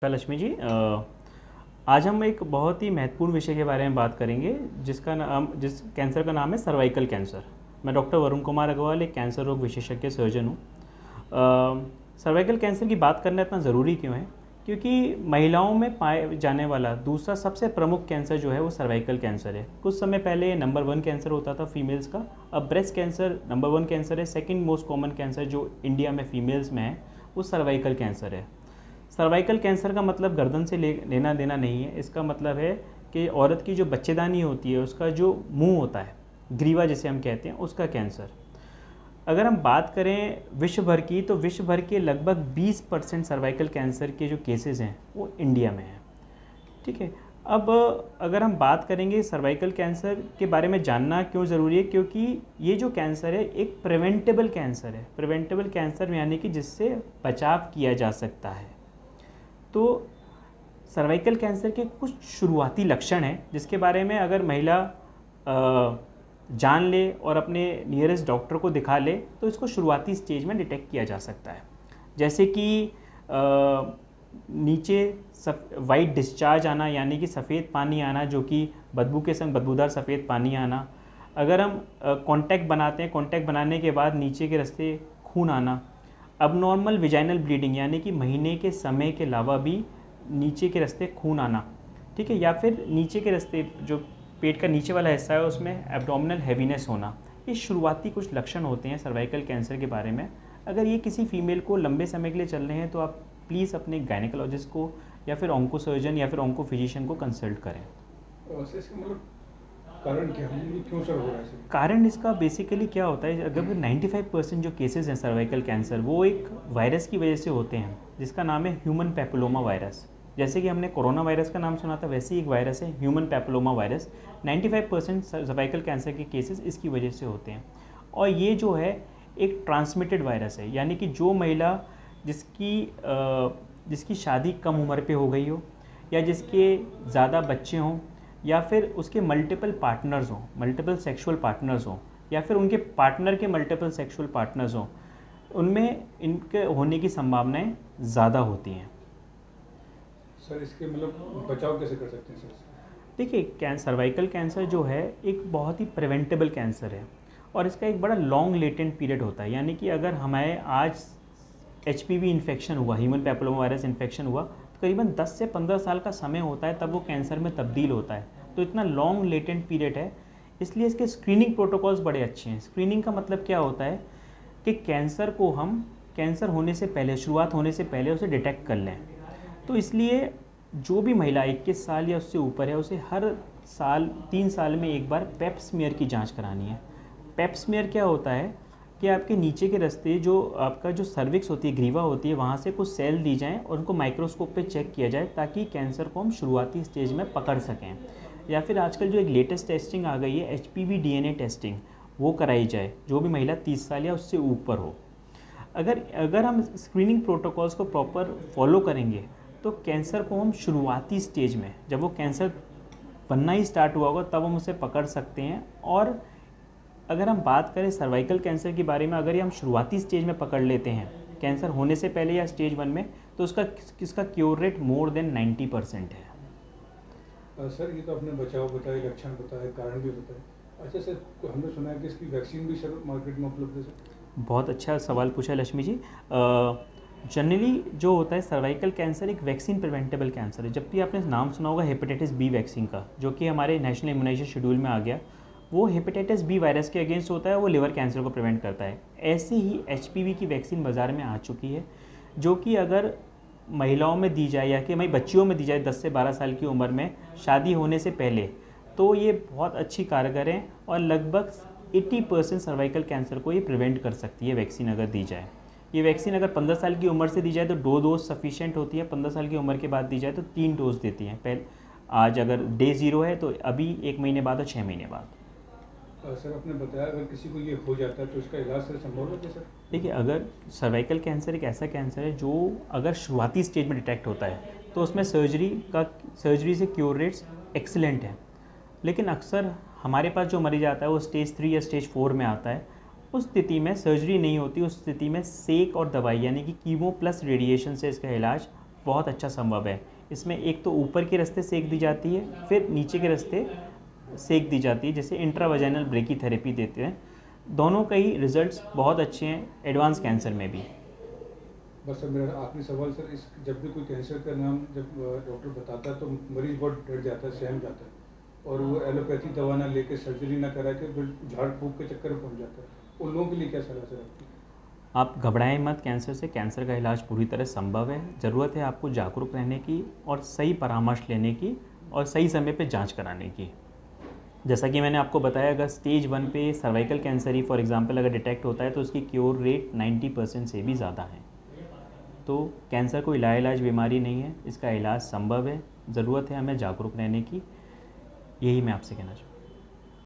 लक्ष्मी जी, आज हम एक बहुत ही महत्वपूर्ण विषय के बारे में बात करेंगे जिस कैंसर का नाम है सर्वाइकल कैंसर। मैं डॉक्टर वरुण कुमार अग्रवाल, एक कैंसर रोग विशेषज्ञ सर्जन हूँ। सर्वाइकल कैंसर की बात करना इतना ज़रूरी क्यों है? क्योंकि महिलाओं में पाए जाने वाला दूसरा सबसे प्रमुख कैंसर जो है वो सर्वाइकल कैंसर है। कुछ समय पहले नंबर 1 कैंसर होता था फीमेल्स का, अब ब्रेस्ट कैंसर नंबर 1 कैंसर है। सेकेंड मोस्ट कॉमन कैंसर जो इंडिया में फीमेल्स में है वो सर्वाइकल कैंसर है। सर्वाइकल कैंसर का मतलब गर्दन से लेना देना नहीं है। इसका मतलब है कि औरत की जो बच्चेदानी होती है उसका जो मुंह होता है, ग्रीवा जिसे हम कहते हैं, उसका कैंसर। अगर हम बात करें विश्व भर की, तो विश्व भर के लगभग 20% सर्वाइकल कैंसर के जो केसेस हैं वो इंडिया में हैं। ठीक है। अब अगर हम बात करेंगे सर्वाइकल कैंसर के बारे में जानना क्यों ज़रूरी है, क्योंकि ये जो कैंसर है एक प्रिवेंटेबल कैंसर है। प्रिवेंटेबल कैंसर यानी कि जिससे बचाव किया जा सकता है। तो सर्वाइकल कैंसर के कुछ शुरुआती लक्षण हैं जिसके बारे में अगर महिला जान ले और अपने नियरेस्ट डॉक्टर को दिखा ले तो इसको शुरुआती स्टेज में डिटेक्ट किया जा सकता है। जैसे कि नीचे वाइट डिस्चार्ज आना, यानी कि सफ़ेद पानी आना, जो कि बदबू के संग बदबूदार सफ़ेद पानी आना। अगर हम कॉन्टैक्ट बनाते हैं, कॉन्टैक्ट बनाने के बाद नीचे के रास्ते खून आना। अबनॉर्मल विजाइनल ब्लीडिंग, यानी कि महीने के समय के अलावा भी नीचे के रास्ते खून आना। ठीक है। या फिर नीचे के रास्ते जो पेट का नीचे वाला हिस्सा है उसमें एब्डोमिनल हैवीनेस होना। ये शुरुआती कुछ लक्षण होते हैं सर्वाइकल कैंसर के बारे में। अगर ये किसी फीमेल को लंबे समय के लिए चल रहे हैं तो आप प्लीज़ अपने गायनेकोलॉजिस्ट को या फिर ऑन्को सर्जन या फिर ऑन्को फिजिशियन को कंसल्ट करें। कारण क्या है, क्यों सर हो रहा है? कारण इसका बेसिकली क्या होता है, अगर 95% जो केसेस हैं सर्वाइकल कैंसर वो एक वायरस की वजह से होते हैं जिसका नाम है ह्यूमन पैपिलोमा वायरस। जैसे कि हमने कोरोना वायरस का नाम सुना था, वैसे ही एक वायरस है human papilloma virus. 95% cervical cancer के केसेस इसकी वजह से होते हैं। और ये जो है एक ट्रांसमिटेड वायरस है, यानी कि जो महिला जिसकी शादी कम उम्र पे हो गई हो, या जिसके ज़्यादा बच्चे हों, या फिर उसके मल्टीपल पार्टनर्स हों, मल्टीपल सेक्सुअल पार्टनर्स हों, या फिर उनके पार्टनर के मल्टीपल सेक्सुअल पार्टनर्स हों, उनमें इनके होने की संभावनाएं ज़्यादा होती हैं। सर इसके मतलब बचाव कैसे कर सकते हैं सर? देखिए, सर्वाइकल कैंसर जो है एक बहुत ही प्रिवेंटेबल कैंसर है और इसका एक बड़ा लॉन्ग लेटेंट पीरियड होता है। यानी कि अगर हमें आज HPV इन्फेक्शन हुआ, ह्यूमन पैपिलोमा वायरस इन्फेक्शन हुआ, तो करीबन 10 से 15 साल का समय होता है तब वो कैंसर में तब्दील होता है। तो इतना लॉन्ग लेटेंट पीरियड है, इसलिए इसके स्क्रीनिंग प्रोटोकॉल्स बड़े अच्छे हैं। स्क्रीनिंग का मतलब क्या होता है कि कैंसर को हम कैंसर होने से पहले, शुरुआत होने से पहले उसे डिटेक्ट कर लें। तो इसलिए जो भी महिला 21 साल या उससे ऊपर है उसे हर साल 3 साल में एक बार पेप स्मीयर की जांच करानी है। पेप स्मीयर क्या होता है कि आपके नीचे के रास्ते जो आपका जो सर्विक्स होती है, ग्रीवा होती है, वहाँ से कुछ सेल ली जाएं और उनको माइक्रोस्कोप पे चेक किया जाए ताकि कैंसर को हम शुरुआती स्टेज में पकड़ सकें। या फिर आजकल जो एक लेटेस्ट टेस्टिंग आ गई है HPV DNA टेस्टिंग, वो कराई जाए जो भी महिला 30 साल या उससे ऊपर हो। अगर हम स्क्रीनिंग प्रोटोकॉल्स को प्रॉपर फॉलो करेंगे तो कैंसर को हम शुरुआती स्टेज में, जब वो कैंसर बनना ही स्टार्ट हुआ होगा, तब हम उसे पकड़ सकते हैं। और अगर हम बात करें सर्वाइकल कैंसर के बारे में, अगर ये हम शुरुआती स्टेज में पकड़ लेते हैं कैंसर होने से पहले या स्टेज 1 में, तो इसका क्योर रेट मोर देन 90% है। सर ये तो आपने बचाव बताया, लक्षण बताया, कारण भी बताया। अच्छा सर, हमने सुना है कि इसकी वैक्सीन भी सर मार्केट में उपलब्ध है सर? बहुत अच्छा सवाल पूछा लक्ष्मी जी। जनरली जो होता है सर्वाइकल कैंसर एक वैक्सीन प्रिवेंटेबल कैंसर है। जब भी आपने नाम सुना होगा हेपेटाइटिस बी वैक्सीन का, जो कि हमारे नेशनल इम्यूनाइजेशन शेड्यूल में आ गया, वो हेपेटाइटिस बी वायरस के अगेंस्ट होता है, वो लिवर कैंसर को प्रिवेंट करता है। ऐसे ही HPV की वैक्सीन बाज़ार में आ चुकी है, जो कि अगर महिलाओं में दी जाए या कि हमारी बच्चियों में दी जाए 10 से 12 साल की उम्र में शादी होने से पहले, तो ये बहुत अच्छी कारगर है और लगभग 80% सर्वाइकल कैंसर को ये प्रिवेंट कर सकती है वैक्सीन अगर दी जाए। ये वैक्सीन अगर 15 साल की उम्र से दी जाए तो 2 डोज सफिशिएंट होती है, 15 साल की उम्र के बाद दी जाए तो 3 डोज देती हैं। पहले आज अगर डे 0 है तो अभी 1 महीने बाद और 6 महीने बाद। सर आपने बताया अगर किसी को ये हो जाता है तो इसका इलाज सर संभव है सर? देखिए, अगर सर्वाइकल कैंसर एक ऐसा कैंसर है जो अगर शुरुआती स्टेज में डिटेक्ट होता है तो उसमें सर्जरी से क्योर रेट्स एक्सीलेंट हैं। लेकिन अक्सर हमारे पास जो मरीज आता है वो स्टेज 3 या स्टेज 4 में आता है। उस स्थिति में सर्जरी नहीं होती, उस स्थिति में सेक और दवाई यानी कि कीमो प्लस रेडिएशन से इसका इलाज बहुत अच्छा संभव है। इसमें एक तो ऊपर के रास्ते सेक दी जाती है, फिर नीचे के रास्ते सेक दी जाती है, जैसे इंट्रावाजाइनल ब्रेकीथेरेपी देते हैं। दोनों का ही रिजल्ट्स बहुत अच्छे हैं एडवांस कैंसर में भी। बस सर मेरा आखिरी सवाल सर, इस जब भी कोई कैंसर का नाम जब डॉक्टर बताता है तो मरीज बहुत डर जाता है, सहम जाता है, और वो एलोपैथी दवा ना लेके सर्जरी ना करा के फिर झाड़ फूक के चक्कर में पहुंच जाता है। उन लोगों के लिए क्या सलाह सर आपकी? आप घबराएं मत कैंसर से, कैंसर का इलाज पूरी तरह संभव है। ज़रूरत है आपको जागरूक रहने की और सही परामर्श लेने की और सही समय पे जांच कराने की। जैसा कि मैंने आपको बताया, अगर स्टेज 1 पे cervical cancer he for example अगर डिटेक्ट होता है तो उसकी क्योर रेट 90% से भी ज़्यादा है। तो कैंसर कोई लाइलाज बीमारी नहीं है, इसका इलाज संभव है। ज़रूरत है हमें जागरूक रहने की, यही मैं आपसे कहना चाहूँगा।